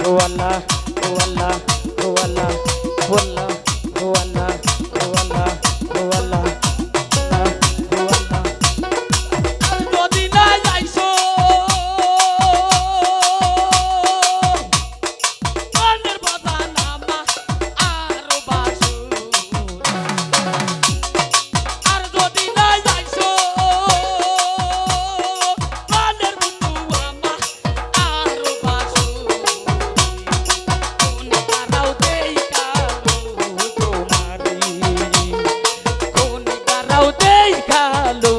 ও আল্লাহ ও আল্লাহ ও আল্লাহ ও আল্লাহ ও আল্লাহ ও আল্লাহ ও আল্লাহ ও আল্লাহ যদি না যাইছো মনের বাজান আমার আরো বাসু আর যদি না যাইছো মনের বন্ধু আমার আরো বাসু কোন কারাও দেই কালো তোমারি কোন কারাও দেই কালো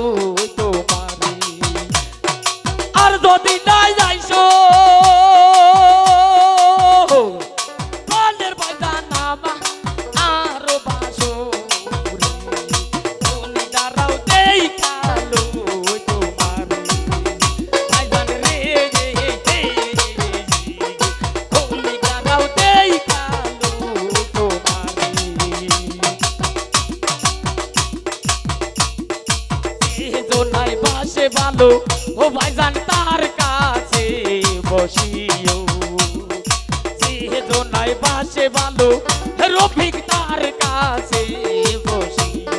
তোমারি আর যদি না যাইছো মনের বাজান আমার আরো বাসু কোন কারাও দেই কালো তোমারি ভাইজান রে কোন কারাও দেই কালো তোমারি জোনাই বাসে ভালো ও ভাইজান তার কাছে বসিও জোনাই বাসে ভালো রফিক তার কাছে বসিও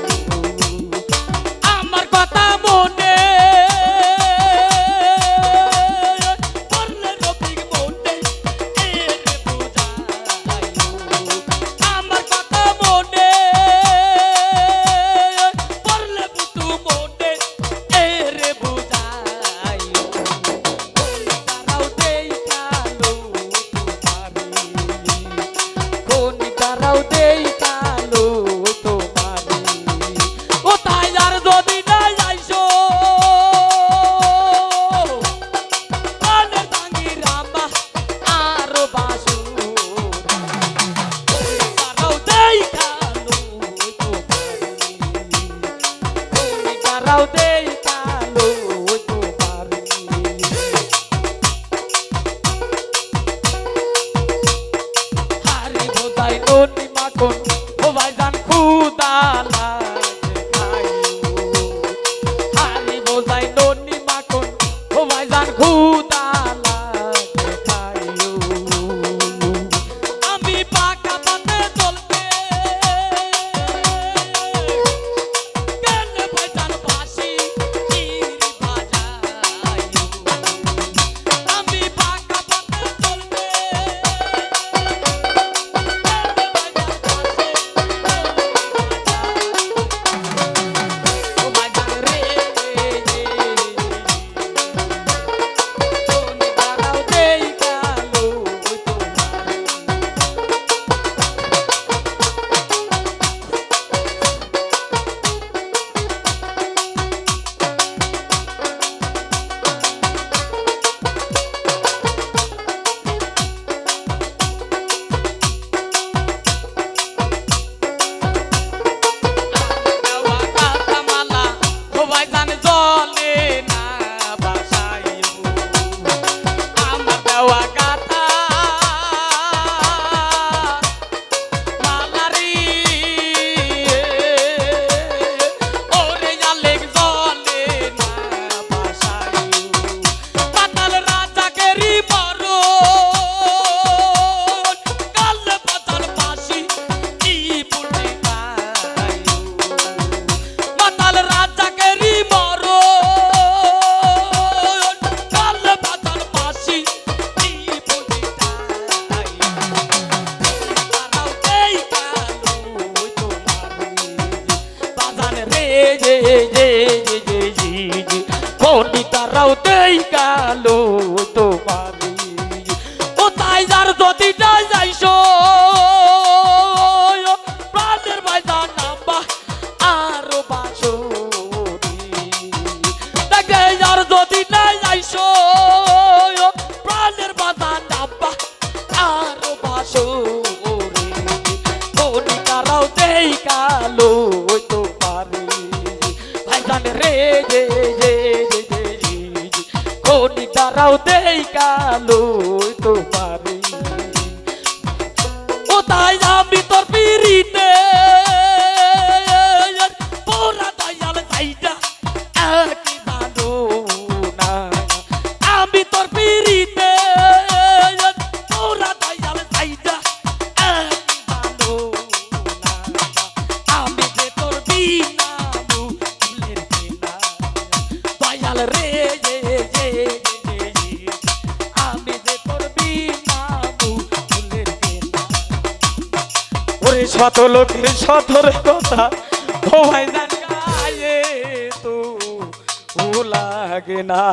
আমার কথা মনে পড়লে রফিক মনে এর বুঝাইও আমার কথা মনে পড়লে বুঝু মনে এর বুঝাইও কোন তারাও দেই কালো তোমারি ও তাই আর যদি না যাইছো মনের ভাঙি রামা আরো বাসু তারাও দেই কালো তোমারি কোন তারাও দেই কালো তোমারি হারি বোধাই ননি মাখন ও ভাইজান খুদা লাগে খাইও হারি বোধাই ননি মাখন ও ভাইজান খুদা লাগে খাইও আমি পাকা পাতে চলতে গেলে ভাইজান বাসি ইরি বাজাইও আমি পাকা পাতে চলতে কোনি তারাও দেই কালো তোমারি ও তাই যার যদি না যাইছো প্রাণের ভাইজান নাম্বা আরো বাসরি দেখে যার যদি না যাইছো প্রাণের ভাইজান নাম্বা আরো বাসরি কোনি তারাও দেই কালো তোমারি ভাইজান রে কোনি তারাও দেই কালো তোমারি ও তাই আমি তোর পিরিতে পোরা দয়াল যাইটা একই বানো না আমি তোর পিরিতে পোরা শত লোকের শতর কথা ও ভাইজান গায়ে তো লাগে না